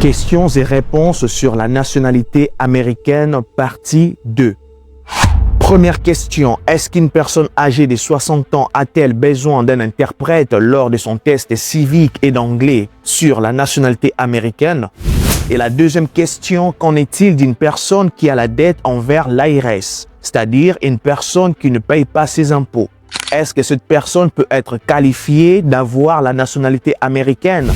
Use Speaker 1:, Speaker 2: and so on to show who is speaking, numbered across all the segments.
Speaker 1: Questions et réponses sur la nationalité américaine, partie 2. Première question, est-ce qu'une personne âgée de 60 ans a-t-elle besoin d'un interprète lors de son test civique et d'anglais sur la nationalité américaine? Et la deuxième question, qu'en est-il d'une personne qui a la dette envers l'IRS, c'est-à-dire une personne qui ne paye pas ses impôts? Est-ce que cette personne peut être qualifiée d'avoir la nationalité américaine?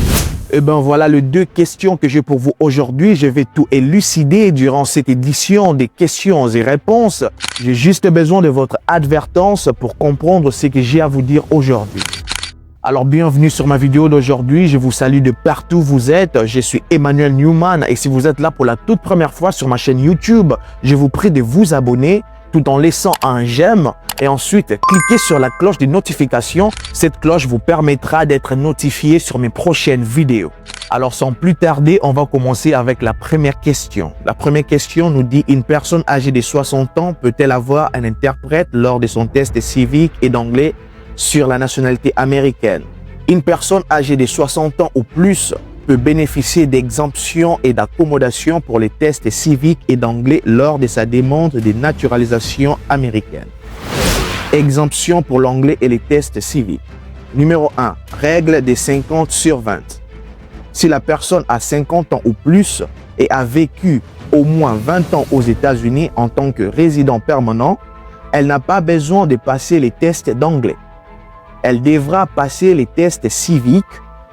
Speaker 1: Eh bien voilà les deux questions que j'ai pour vous aujourd'hui. Je vais tout élucider durant cette édition des questions et réponses. J'ai juste besoin de votre advertence pour comprendre ce que j'ai à vous dire aujourd'hui. Alors bienvenue sur ma vidéo d'aujourd'hui. Je vous salue de partout où vous êtes. Je suis Emmanuel Newman et si vous êtes là pour la toute première fois sur ma chaîne YouTube, je vous prie de vous abonner tout en laissant un j'aime et ensuite cliquez sur la cloche de notification. Cette cloche vous permettra d'être notifié sur mes prochaines vidéos. Alors sans plus tarder, on va commencer avec la première question. La première question nous dit: une personne âgée de 60 ans peut-elle avoir un interprète lors de son test civique et d'anglais sur la nationalité américaine? Une personne âgée de 60 ans ou plus peut bénéficier d'exemptions et d'accommodations pour les tests civiques et d'anglais lors de sa demande de naturalisation américaine. Exemption pour l'anglais et les tests civiques. Numéro 1. Règle des 50/20. Si la personne a 50 ans ou plus et a vécu au moins 20 ans aux États-Unis en tant que résident permanent, elle n'a pas besoin de passer les tests d'anglais. Elle devra passer les tests civiques,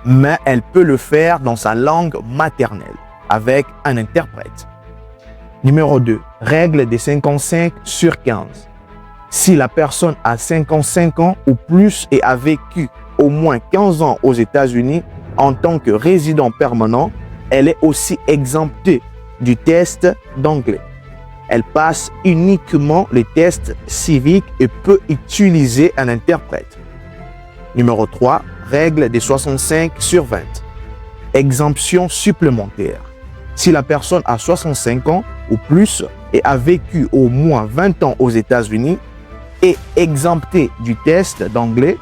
Speaker 1: mais elle peut le faire dans sa langue maternelle avec un interprète. Numéro 2. Règle des 55/15. Si la personne a 55 ans ou plus et a vécu au moins 15 ans aux États-Unis en tant que résident permanent, elle est aussi exemptée du test d'anglais. Elle passe uniquement les tests civiques et peut utiliser un interprète. Numéro 3. Règle des 65/20. Exemption supplémentaire. Si la personne a 65 ans ou plus et a vécu au moins 20 ans aux États-Unis et exemptée du test d'anglais,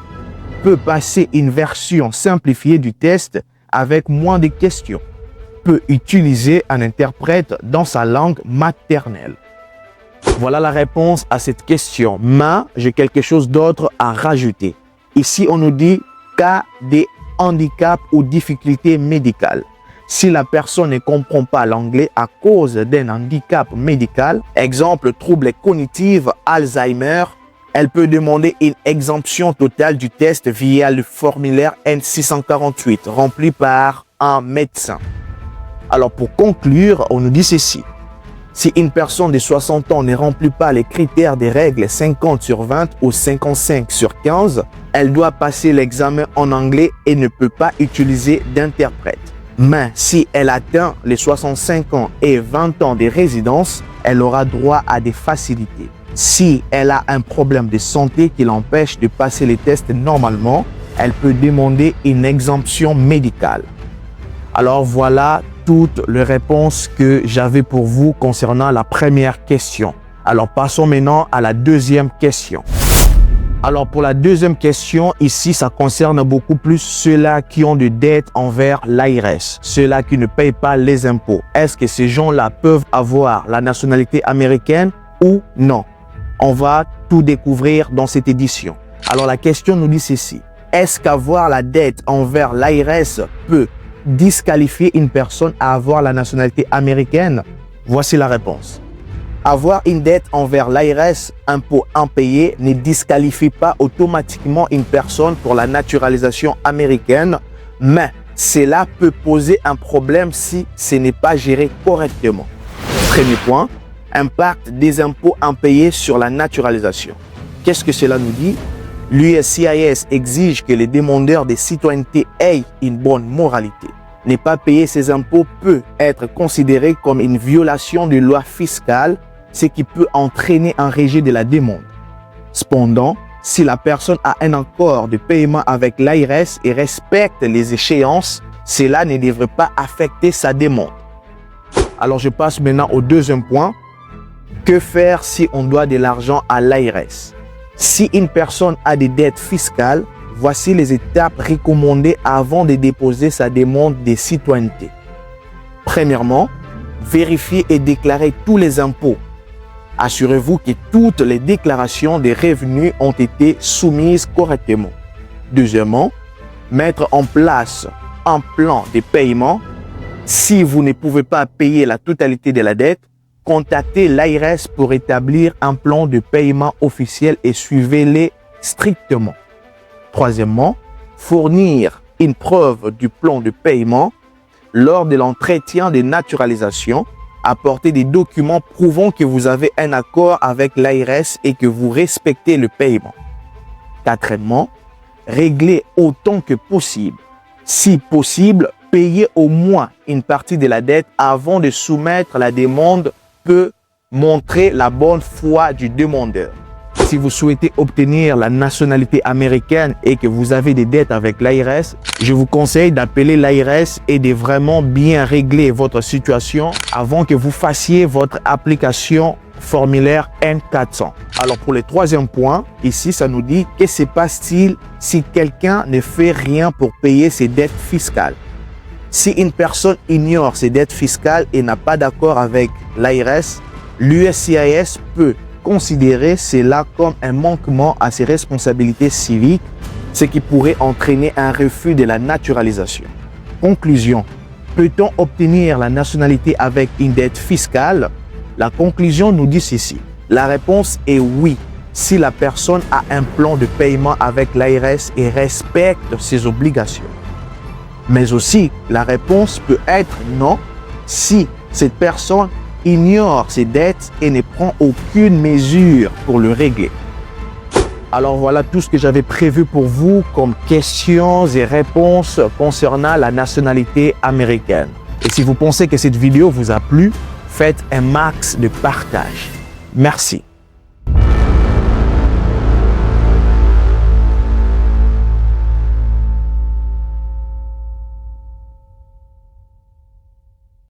Speaker 1: peut passer une version simplifiée du test avec moins de questions, peut utiliser un interprète dans sa langue maternelle. Voilà la réponse à cette question, mais j'ai quelque chose d'autre à rajouter. Ici, on nous dit cas des handicaps ou difficultés médicales. Si la personne ne comprend pas l'anglais à cause d'un handicap médical, exemple troubles cognitifs, Alzheimer, elle peut demander une exemption totale du test via le formulaire N648 rempli par un médecin. Alors pour conclure, on nous dit ceci. Si une personne de 60 ans ne remplit pas les critères des règles 50/20 ou 55/15, elle doit passer l'examen en anglais et ne peut pas utiliser d'interprète. Mais si elle atteint les 65 ans et 20 ans de résidence, elle aura droit à des facilités. Si elle a un problème de santé qui l'empêche de passer les tests normalement, elle peut demander une exemption médicale. Alors voilà toutes les réponses que j'avais pour vous concernant la première question. Alors passons maintenant à la deuxième question. Alors pour la deuxième question, ici ça concerne beaucoup plus ceux-là qui ont des dettes envers l'IRS, ceux-là qui ne payent pas les impôts. Est-ce que ces gens-là peuvent avoir la nationalité américaine ou non? On va tout découvrir dans cette édition. Alors la question nous dit ceci. Est-ce qu'avoir la dette envers l'IRS peut disqualifier une personne à avoir la nationalité américaine? Voici la réponse. Avoir une dette envers l'IRS, impôt impayé, ne disqualifie pas automatiquement une personne pour la naturalisation américaine, mais cela peut poser un problème si ce n'est pas géré correctement. Premier point, impact des impôts impayés sur la naturalisation. Qu'est-ce que cela nous dit? L'USCIS exige que les demandeurs de citoyenneté aient une bonne moralité. Ne pas payer ses impôts peut être considéré comme une violation de loi fiscale, ce qui peut entraîner un rejet de la demande. Cependant, si la personne a un accord de paiement avec l'IRS et respecte les échéances, cela ne devrait pas affecter sa demande. Alors je passe maintenant au deuxième point. Que faire si on doit de l'argent à l'IRS? Si une personne a des dettes fiscales, voici les étapes recommandées avant de déposer sa demande de citoyenneté. Premièrement, vérifiez et déclarez tous les impôts. Assurez-vous que toutes les déclarations des revenus ont été soumises correctement. Deuxièmement, mettre en place un plan de paiement. Si vous ne pouvez pas payer la totalité de la dette, contactez l'ARS pour établir un plan de paiement officiel et suivez-les strictement. Troisièmement, fournir une preuve du plan de paiement lors de l'entretien de naturalisation. Apportez des documents prouvant que vous avez un accord avec l'ARS et que vous respectez le paiement. Quatrièmement, réglez autant que possible. Si possible, payez au moins une partie de la dette avant de soumettre la demande peut montrer la bonne foi du demandeur. Si vous souhaitez obtenir la nationalité américaine et que vous avez des dettes avec l'ARS, je vous conseille d'appeler l'ARS et de vraiment bien régler votre situation avant que vous fassiez votre application formulaire N400. Alors pour le troisième point, ici ça nous dit que se passe-t-il si quelqu'un ne fait rien pour payer ses dettes fiscales. Si une personne ignore ses dettes fiscales et n'a pas d'accord avec l'ARS, l'USCIS peut considérer cela comme un manquement à ses responsabilités civiques, ce qui pourrait entraîner un refus de la naturalisation. Conclusion. Peut-on obtenir la nationalité avec une dette fiscale? La conclusion nous dit ceci. La réponse est oui, si la personne a un plan de paiement avec l'ARS et respecte ses obligations. Mais aussi, la réponse peut être non, si cette personne ignore ses dettes et ne prend aucune mesure pour le régler. Alors voilà tout ce que j'avais prévu pour vous comme questions et réponses concernant la nationalité américaine. Et si vous pensez que cette vidéo vous a plu, faites un max de partage. Merci.